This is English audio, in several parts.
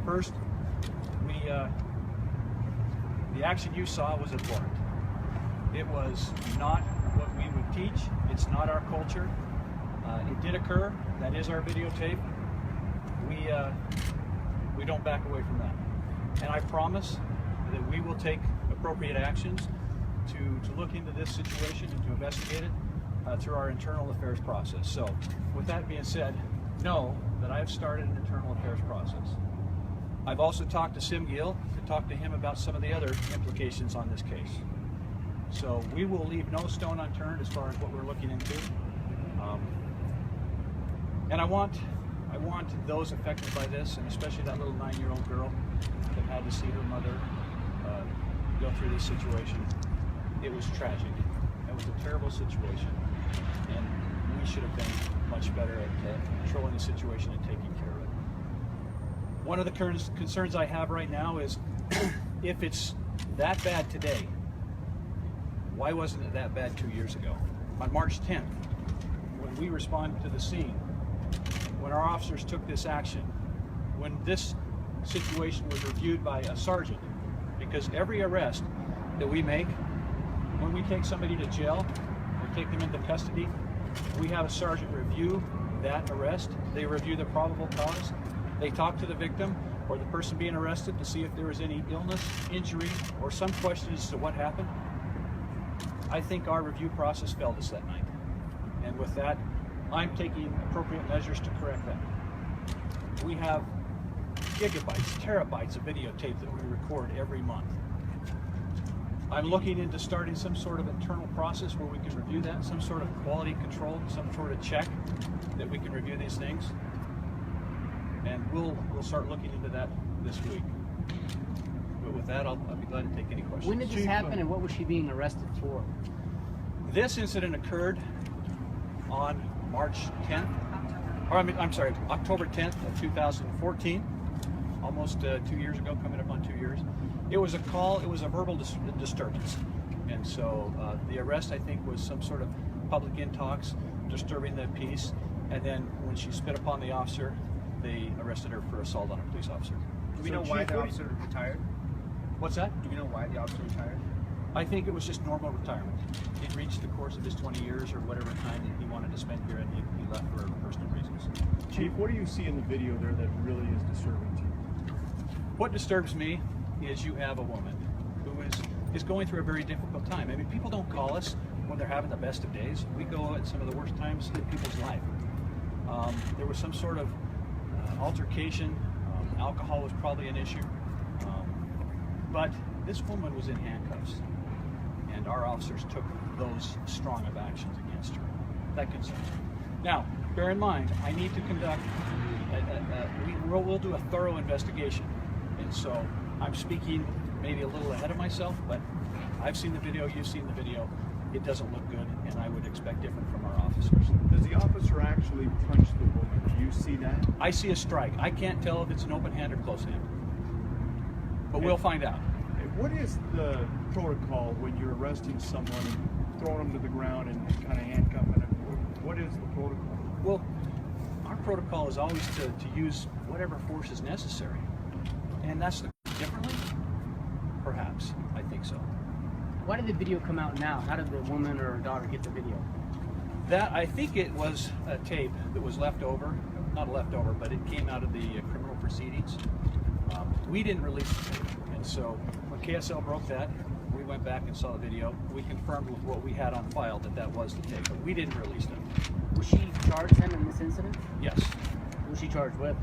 First, the action you saw was abhorrent. It was not what we would teach. It's not our culture. It did occur. That is our videotape. We don't back away from that. And I promise that we will take appropriate actions to look into this situation and to investigate it through our internal affairs process. So, with that being said, know that I have started an internal affairs process. I've also talked to Sim Gill to talk to him about some of the other implications on this case. So we will leave no stone unturned as far as what we're looking into. And I want those affected by this, and especially that little 9-year-old girl that had to see her mother go through this situation. It was tragic. It was a terrible situation, and we should have been much better at controlling the situation and taking care of it. One of the concerns I have right now is if it's that bad today, why wasn't it that bad 2 years ago? On March 10th, when we responded to the scene, when our officers took this action, when this situation was reviewed by a sergeant, because every arrest that we make, when we take somebody to jail or take them into custody, we have a sergeant review that arrest. They review the probable cause. They talk to the victim or the person being arrested to see if there was any illness, injury, or some question as to what happened. I think our review process failed us that night. And with that, I'm taking appropriate measures to correct that. We have gigabytes, terabytes of videotape that we record every month. I'm looking into starting some sort of internal process where we can review that, some sort of quality control, some sort of check that we can review these things. And we'll start looking into that this week. But with that, I'll be glad to take any questions. When did this happen, and what was she being arrested for? This incident occurred on March 10th, or I'm sorry, October 10th of 2014, almost 2 years ago, coming up on 2 years. It was a call, it was a verbal disturbance. And so the arrest, I think, was some sort of public intox, disturbing the peace. And then when she spit upon the officer, they arrested her for assault on a police officer. Do we know why the officer retired? What's that? Do we know why the officer retired? I think it was just normal retirement. He'd reached the course of his 20 years or whatever time that he wanted to spend here, and he left for personal reasons. Chief, what do you see in the video there that really is disturbing to you? What disturbs me is you have a woman who is going through a very difficult time. I mean, people don't call us when they're having the best of days. We go at some of the worst times in people's life. There was some sort of altercation. Alcohol was probably an issue. But this woman was in handcuffs, and our officers took those strong of actions against her. That concerns me. Now, bear in mind, I need to conduct, we'll do a thorough investigation. And so I'm speaking maybe a little ahead of myself, but I've seen the video, you've seen the video. It doesn't look good, and I would expect different from our officers. Does the officer actually punch the woman? Do you see that? I see a strike. I can't tell if it's an open hand or close hand, but we'll find out. What is the protocol when you're arresting someone and throwing them to the ground and kind of handcuffing them? What is the protocol? Well, our protocol is always to use whatever force is necessary. And that's differently? Perhaps. I think so. Why did the video come out now? How did the woman or her daughter get the video? That, I think it was a tape that was left over. Not left over, but it came out of the criminal proceedings. We didn't release the tape. And so when KSL broke that, we went back and saw the video. We confirmed with what we had on file that was the tape, but we didn't release it. Was she charged then in this incident? Yes. What was she charged with?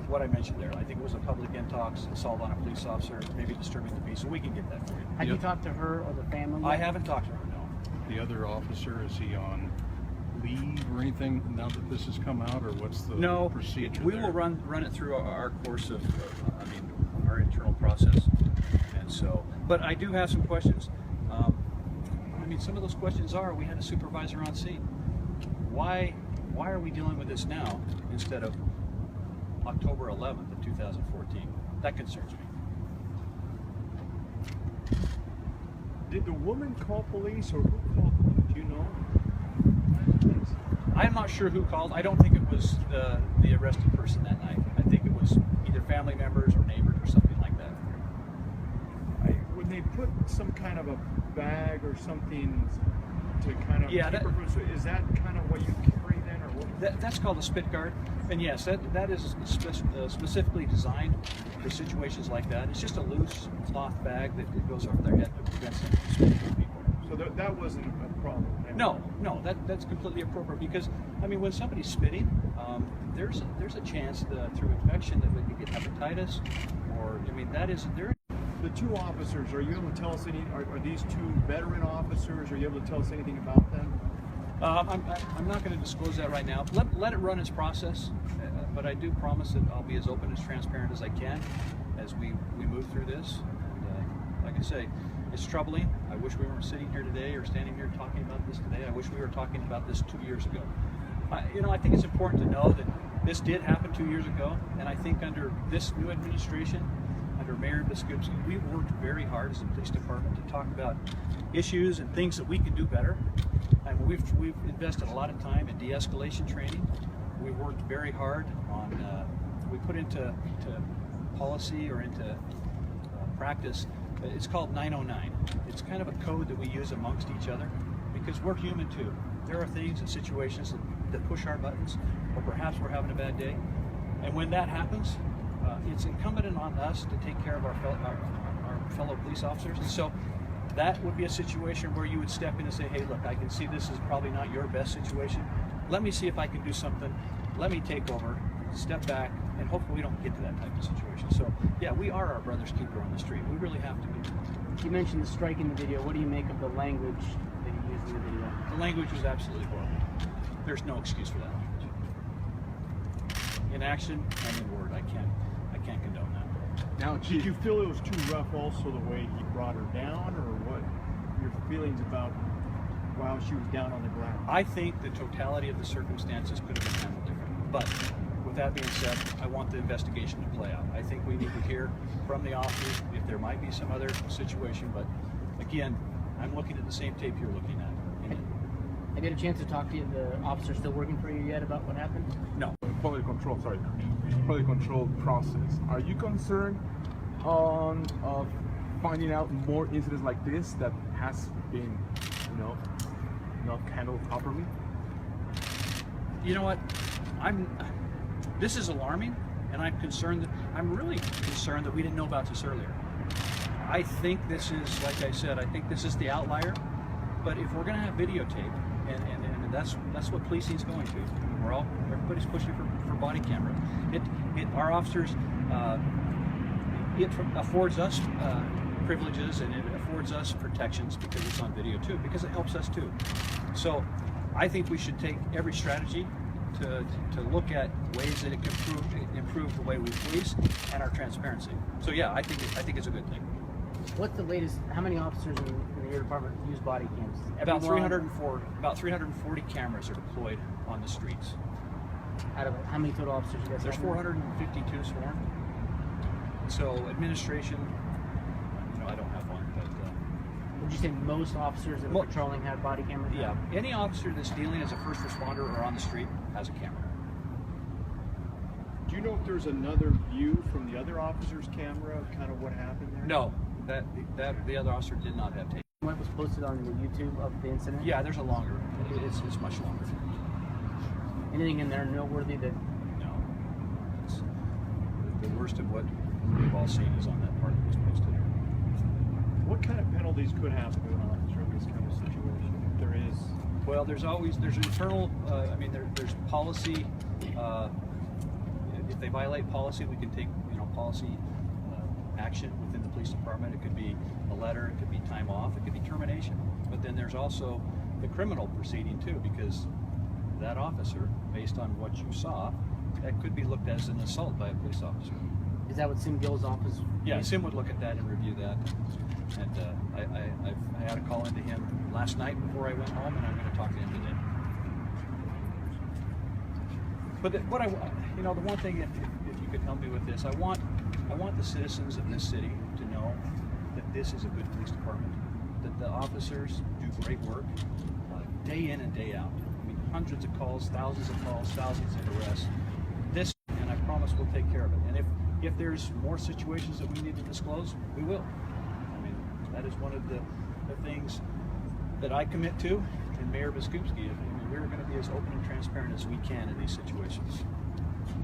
What I mentioned there. I think it was a public intox, assault on a police officer, maybe disturbing the peace, so we can get that for you. Have you talked to her or the family? I haven't talked to her, no. The other officer, is he on leave or anything now that this has come out, or what's the procedure? We will run it through our course of, our internal process. And so, but I do have some questions. Some of those questions are, we had a supervisor on scene. Why are we dealing with this now instead of October 11th of 2014? That concerns me. Did the woman call police, or who called police? Do you know? I'm not sure who called. I don't think it was the arrested person that night. I think it was either family members or neighbors or something like that. When they put some kind of a bag or something to kind of Yeah, keep her from, so is that kind of what you carry then, or what? That's called a spit guard, and yes, that is specifically designed for situations like that. It's just a loose cloth bag that goes over their head that prevents them from spitting on people. So that wasn't a problem. No, that's completely appropriate because, I mean, when somebody's spitting, there's a chance that through infection that we could get hepatitis, or, I mean, there. The two officers, are you able to tell us are these two veteran officers? Are you able to tell us anything about them? I'm not going to disclose that right now. Let it run its process, but I do promise that I'll be as open as transparent as I can as we move through this. And like I say, it's troubling. I wish we weren't sitting here today or standing here talking about this today. I wish we were talking about this 2 years ago. I think it's important to know that this did happen 2 years ago, and I think under this new administration, under Mayor Biskupski, we've worked very hard as a police department to talk about issues and things that we can do better. And we've invested a lot of time in de-escalation training. We've worked very hard on, we put into policy or into practice, it's called 909. It's kind of a code that we use amongst each other because we're human too. There are things and situations that push our buttons, or perhaps we're having a bad day. And when that happens, it's incumbent on us to take care of our fellow police officers. And so that would be a situation where you would step in and say, hey, look, I can see this is probably not your best situation. Let me see if I can do something. Let me take over, step back, and hopefully we don't get to that type of situation. So yeah, we are our brother's keeper on the street. We really have to be. You mentioned the strike in the video. What do you make of the language that you used in the video? The language was absolutely horrible. There's no excuse for that language. In action and in word, I can't condone that. Now, did you feel it was too rough also the way he brought her down, or what your feelings about while she was down on the ground? I think the totality of the circumstances could have been handled differently. But with that being said, I want the investigation to play out. I think we need to hear from the officers if there might be some other situation. But again, I'm looking at the same tape you're looking at. I get a chance to talk to you, the officer still working for you yet about what happened? No. Quality control process. Are you concerned on finding out more incidents like this that has been, not handled properly? You know what? This is alarming, and I'm really concerned that we didn't know about this earlier. I think this is, like I said, I think this is the outlier. But if we're going to have videotape, and that's what policing is going to. Everybody's pushing for body camera. Our officers, it affords us privileges and it affords us protections because it's on video too, because it helps us too. So I think we should take every strategy to look at ways that it can improve the way we police and our transparency. So yeah, I think it's a good thing. What's the latest? How many officers in your department use body cams? About 340 cameras are deployed on the streets. Out of how many total officers you guys There's have? 452 sworn. So administration, I don't have one, but would you say most officers that are patrolling have body cameras? Yeah, any officer that's dealing as a first responder or on the street has a camera. Do you know if there's another view from the other officer's camera of kind of what happened there? No, that the other officer did not have tape. What was posted on the YouTube of the incident? Yeah, there's a longer. It's much longer. Anything in there noteworthy that? No. It's the worst of what we've all seen is on that part that was posted. What kind of penalties could happen to an officer in this kind of situation? If there is. Well, there's internal. There's policy. If they violate policy, we can take policy action within the police department. It could be a letter, it could be time off, it could be termination. But then there's also the criminal proceeding too, because that officer, based on what you saw, that could be looked at as an assault by a police officer. Is that what Sim Gill's office? Yeah, Sim would look at that and review that. And I had a call into him last night before I went home, and I'm going to talk to him today. But the one thing, if you could help me with this, I want the citizens of this city to know that this is a good police department, that the officers do great work day in and day out. I mean, hundreds of calls, thousands of arrests. And I promise we'll take care of it. And if there's more situations that we need to disclose, we will. I mean, that is one of the things that I commit to, and Mayor Biskupski. I mean, we're going to be as open and transparent as we can in these situations.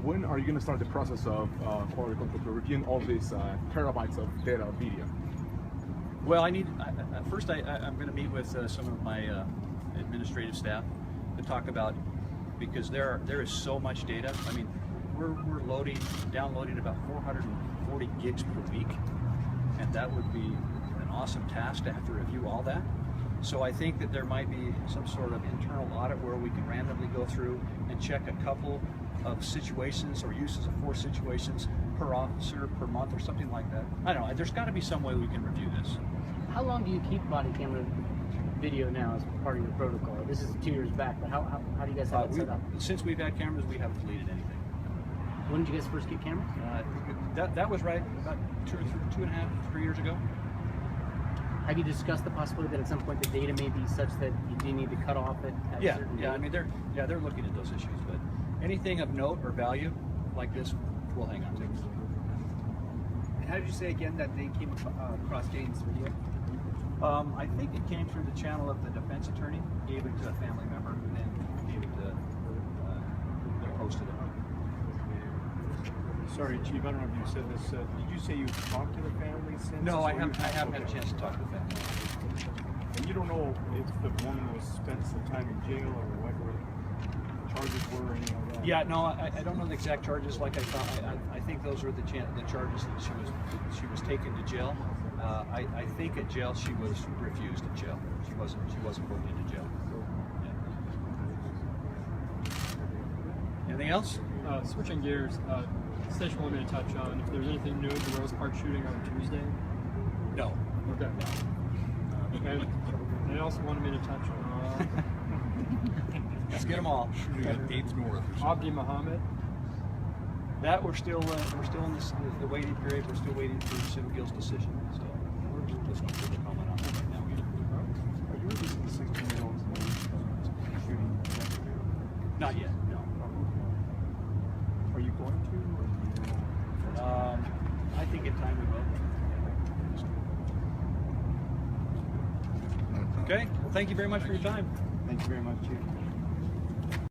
When are you going to start the process of quality control to reviewing all these terabytes of data video? Well, first I'm going to meet with some of my administrative staff to talk about, because there is so much data. I mean, we're downloading about 440 gigs per week, and that would be an awesome task to have to review all that. So I think that there might be some sort of internal audit where we can randomly go through and check a couple of situations or uses of force situations per officer per month or something like that. I don't know. There's got to be some way we can review this. How long do you keep body camera video now as part of your protocol? This is 2 years back, but how do you guys have it set up? Since we've had cameras, we haven't deleted anything. When did you guys first get cameras? That was right about 2.5, 3 years ago. Have you discussed the possibility that at some point the data may be such that you do need to cut off it? Yeah. I mean, they're looking at those issues, but anything of note or value like this, we'll hang on to. And how did you say again that they came across Dane's video? I think it came through the channel of the defense attorney, gave it to a family member, and then gave it to posted it. Sorry, Chief, I don't know if you said this. Did you say you talked to the family since? No, I haven't Okay. had a chance to talk to the family. And you don't know if the woman was spent some time in jail or what the charges were or anything like that? Yeah, no, I don't know the exact charges. Like I thought, I think those were the charges that she was taken to jail. I think at jail she was refused at jail. She wasn't put into jail. Yeah. Anything else? Switching gears, Station wanted me to touch on if there's anything new at the Rose Park shooting on Tuesday. No. Okay. And they also wanted me to touch on Let's get them all. Shooting at 8th North or something. Abdi Muhammad. That we're still in the waiting period. We're still waiting for Civil decision. So we're just going to comment on that right now. Are you releasing the 16-year-olds shooting? Not yet. No. Are you going to? I think in time we will. Okay. Well, thank you very much for your time. Thank you very much, Chief.